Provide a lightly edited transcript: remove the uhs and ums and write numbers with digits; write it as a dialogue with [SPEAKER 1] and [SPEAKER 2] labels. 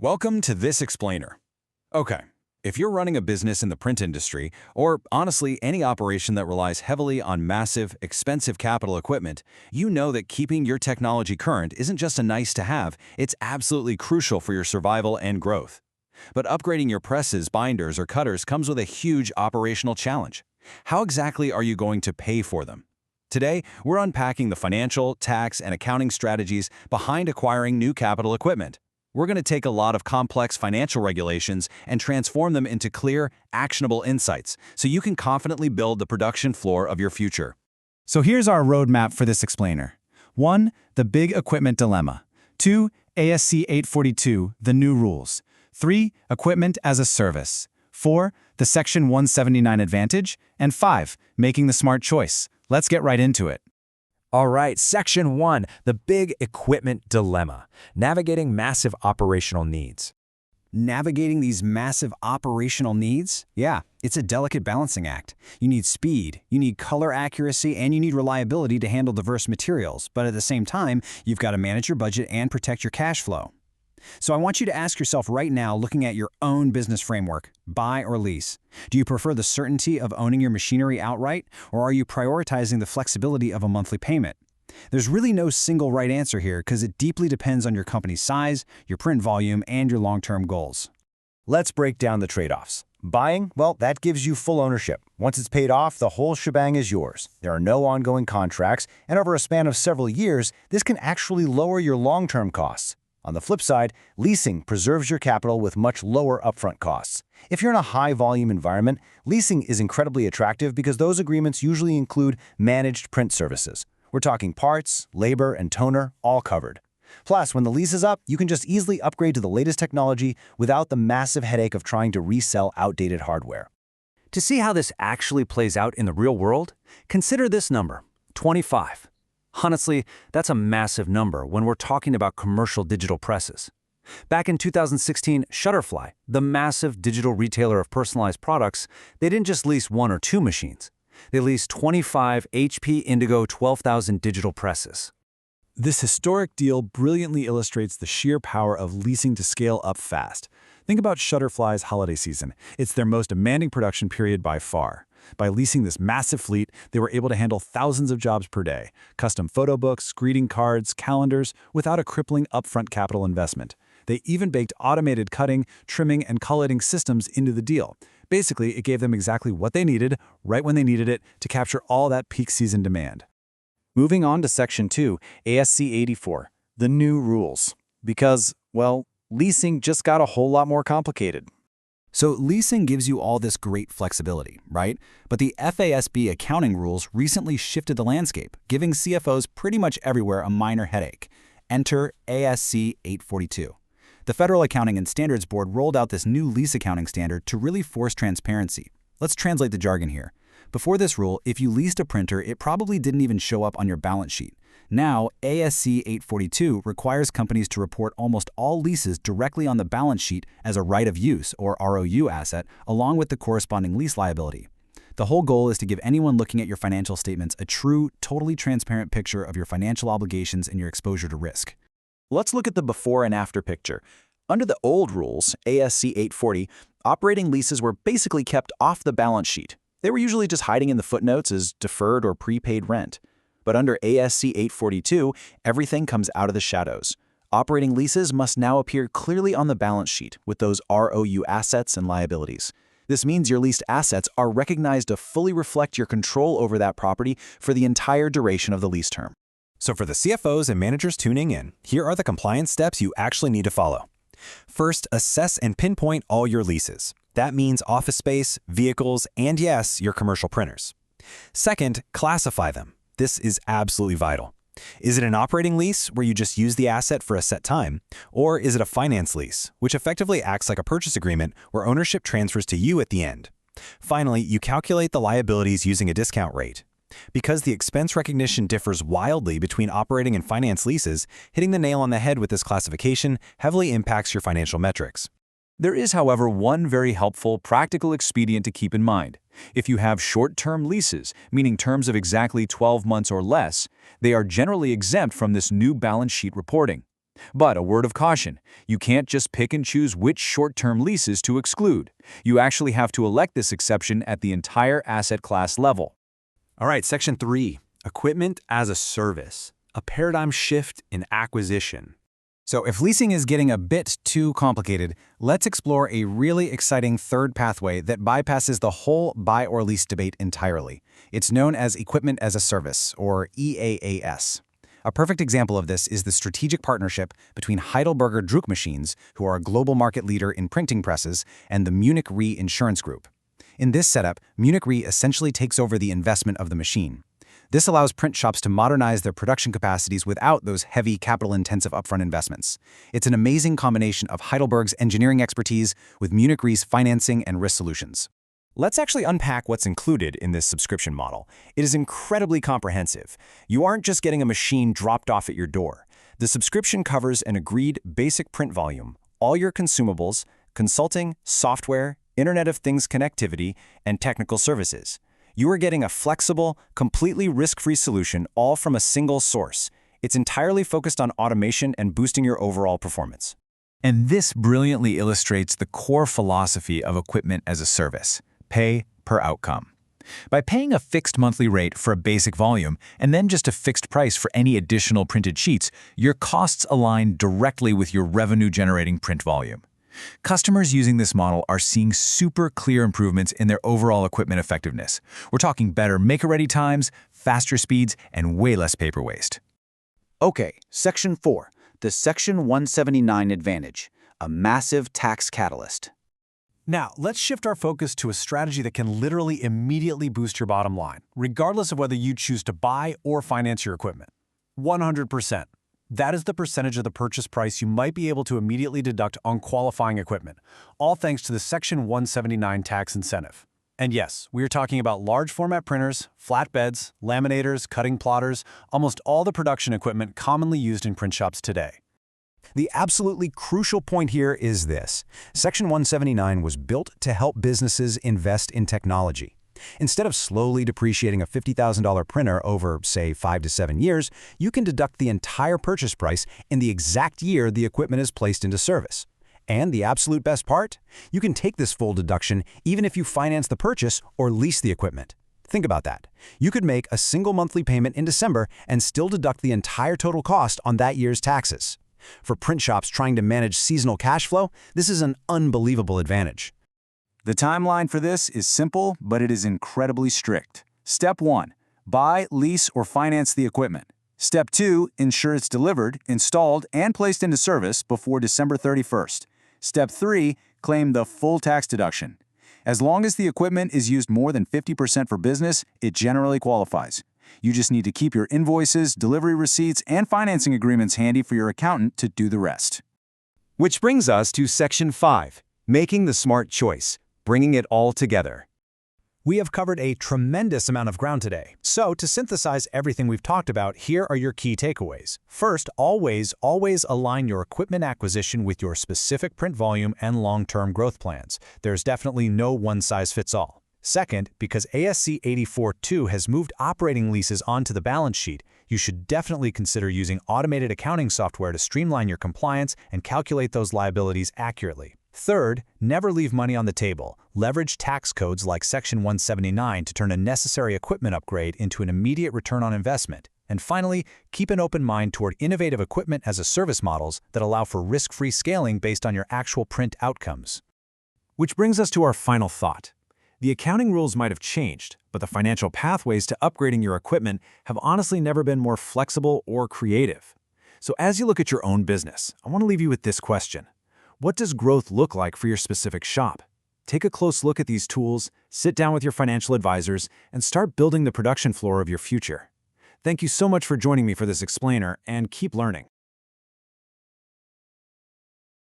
[SPEAKER 1] Welcome to This Explainer. Okay, if you're running a business in the print industry, or honestly any operation that relies heavily on massive, expensive capital equipment, you know that keeping your technology current isn't just a nice to have, it's absolutely crucial for your survival and growth. But upgrading your presses, binders, or cutters comes with a huge operational challenge. How exactly are you going to pay for them? Today, we're unpacking the financial, tax, and accounting strategies behind acquiring new capital equipment. We're going to take a lot of complex financial regulations and transform them into clear, actionable insights so you can confidently build the production floor of your future.
[SPEAKER 2] So here's our roadmap for this explainer. 1. The big equipment dilemma. 2. ASC 842, the new rules. 3. Equipment as a service. 4. The Section 179 advantage. And 5. Making the smart choice. Let's get right into it.
[SPEAKER 3] All right, Section 1, the big equipment dilemma, navigating massive operational needs.
[SPEAKER 4] Navigating these massive operational needs? Yeah, it's a delicate balancing act. You need speed, you need color accuracy, and you need reliability to handle diverse materials, but at the same time, you've got to manage your budget and protect your cash flow. So I want you to ask yourself right now, looking at your own business framework, buy or lease. Do you prefer the certainty of owning your machinery outright, or are you prioritizing the flexibility of a monthly payment? There's really no single right answer here because it deeply depends on your company's size, your print volume, and your long-term goals.
[SPEAKER 5] Let's break down the trade-offs. Buying, well, that gives you full ownership. Once it's paid off, the whole shebang is yours. There are no ongoing contracts, and over a span of several years, this can actually lower your long-term costs. On the flip side, leasing preserves your capital with much lower upfront costs. If you're in a high-volume environment, leasing is incredibly attractive because those agreements usually include managed print services. We're talking parts, labor, and toner, all covered. Plus, when the lease is up, you can just easily upgrade to the latest technology without the massive headache of trying to resell outdated hardware.
[SPEAKER 3] To see how this actually plays out in the real world, consider this number, 25. Honestly, that's a massive number when we're talking about commercial digital presses. Back in 2016, Shutterfly, the massive digital retailer of personalized products, they didn't just lease 1 or 2 machines. They leased 25 HP Indigo 12,000 digital presses.
[SPEAKER 2] This historic deal brilliantly illustrates the sheer power of leasing to scale up fast. Think about Shutterfly's holiday season. It's their most demanding production period by far. By leasing this massive fleet, they were able to handle thousands of jobs per day, custom photo books, greeting cards, calendars, without a crippling upfront capital investment. They even baked automated cutting, trimming, and collating systems into the deal. Basically, it gave them exactly what they needed, right when they needed it, to capture all that peak season demand. Moving on to Section 2, ASC 84, the new rules. Because, well, leasing just got a whole lot more complicated.
[SPEAKER 4] So leasing gives you all this great flexibility, right? But the FASB accounting rules recently shifted the landscape, giving CFOs pretty much everywhere a minor headache. Enter ASC 842. The Federal Accounting and Standards Board rolled out this new lease accounting standard to really force transparency. Let's translate the jargon here. Before this rule, if you leased a printer, it probably didn't even show up on your balance sheet. Now, ASC 842 requires companies to report almost all leases directly on the balance sheet as a right of use, or ROU asset, along with the corresponding lease liability. The whole goal is to give anyone looking at your financial statements a true, totally transparent picture of your financial obligations and your exposure to risk.
[SPEAKER 2] Let's look at the before and after picture. Under the old rules, ASC 840, operating leases were basically kept off the balance sheet. They were usually just hiding in the footnotes as deferred or prepaid rent. But under ASC 842, everything comes out of the shadows. Operating leases must now appear clearly on the balance sheet with those ROU assets and liabilities. This means your leased assets are recognized to fully reflect your control over that property for the entire duration of the lease term.
[SPEAKER 6] So for the CFOs and managers tuning in, here are the compliance steps you actually need to follow. First, assess and pinpoint all your leases. That means office space, vehicles, and yes, your commercial printers. Second, classify them. This is absolutely vital. Is it an operating lease where you just use the asset for a set time? Or is it a finance lease, which effectively acts like a purchase agreement where ownership transfers to you at the end? Finally, you calculate the liabilities using a discount rate. Because the expense recognition differs wildly between operating and finance leases, hitting the nail on the head with this classification heavily impacts your financial metrics.
[SPEAKER 1] There is, however, one very helpful, practical expedient to keep in mind. If you have short-term leases, meaning terms of exactly 12 months or less, they are generally exempt from this new balance sheet reporting. But a word of caution, you can't just pick and choose which short-term leases to exclude. You actually have to elect this exception at the entire asset class level.
[SPEAKER 2] All right, Section 3, Equipment as a Service, a paradigm shift in acquisition.
[SPEAKER 4] So if leasing is getting a bit too complicated, let's explore a really exciting third pathway that bypasses the whole buy or lease debate entirely. It's known as Equipment as a Service, or EaaS. A perfect example of this is the strategic partnership between Heidelberger Druckmaschinen, who are a global market leader in printing presses, and the Munich Re Insurance Group. In this setup, Munich Re essentially takes over the investment of the machine. This allows print shops to modernize their production capacities without those heavy, capital-intensive upfront investments. It's an amazing combination of Heidelberg's engineering expertise with Munich Re's financing and risk solutions.
[SPEAKER 6] Let's actually unpack what's included in this subscription model. It is incredibly comprehensive. You aren't just getting a machine dropped off at your door. The subscription covers an agreed basic print volume, all your consumables, consulting, software, Internet of Things connectivity, and technical services. You are getting a flexible, completely risk-free solution all from a single source. It's entirely focused on automation and boosting your overall performance.
[SPEAKER 2] And this brilliantly illustrates the core philosophy of equipment as a service: pay per outcome. By paying a fixed monthly rate for a basic volume and then just a fixed price for any additional printed sheets, your costs align directly with your revenue-generating print volume. Customers using this model are seeing super clear improvements in their overall equipment effectiveness. We're talking better make-ready times, faster speeds, and way less paper waste.
[SPEAKER 3] Okay, Section 4, the Section 179 Advantage, a massive tax catalyst.
[SPEAKER 2] Now, let's shift our focus to a strategy that can literally immediately boost your bottom line, regardless of whether you choose to buy or finance your equipment. 100%. That is the percentage of the purchase price you might be able to immediately deduct on qualifying equipment, all thanks to the Section 179 tax incentive. And yes, we are talking about large format printers, flatbeds, laminators, cutting plotters, almost all the production equipment commonly used in print shops today.
[SPEAKER 5] The absolutely crucial point here is this. Section 179 was built to help businesses invest in technology. Instead of slowly depreciating a $50,000 printer over, say, 5 to 7 years, you can deduct the entire purchase price in the exact year the equipment is placed into service. And the absolute best part? You can take this full deduction even if you finance the purchase or lease the equipment. Think about that. You could make a single monthly payment in December and still deduct the entire total cost on that year's taxes. For print shops trying to manage seasonal cash flow, this is an unbelievable advantage.
[SPEAKER 1] The timeline for this is simple, but it is incredibly strict. Step 1. Buy, lease, or finance the equipment. Step 2. Ensure it's delivered, installed, and placed into service before December 31st. Step 3. Claim the full tax deduction. As long as the equipment is used more than 50% for business, it generally qualifies. You just need to keep your invoices, delivery receipts, and financing agreements handy for your accountant to do the rest. Which brings us to Section 5, Making the Smart Choice. Bringing it all together.
[SPEAKER 2] We have covered a tremendous amount of ground today. So to synthesize everything we've talked about, here are your key takeaways. First, always align your equipment acquisition with your specific print volume and long-term growth plans. There's definitely no one-size-fits-all. Second, because ASC 84.2 has moved operating leases onto the balance sheet, you should definitely consider using automated accounting software to streamline your compliance and calculate those liabilities accurately. Third, never leave money on the table. Leverage tax codes like Section 179 to turn a necessary equipment upgrade into an immediate return on investment. And finally, keep an open mind toward innovative equipment as a service models that allow for risk-free scaling based on your actual print outcomes. Which brings us to our final thought. The accounting rules might have changed, but the financial pathways to upgrading your equipment have honestly never been more flexible or creative. So as you look at your own business, I want to leave you with this question. What does growth look like for your specific shop? Take a close look at these tools, sit down with your financial advisors, and start building the production floor of your future. Thank you so much for joining me for this explainer, and keep learning.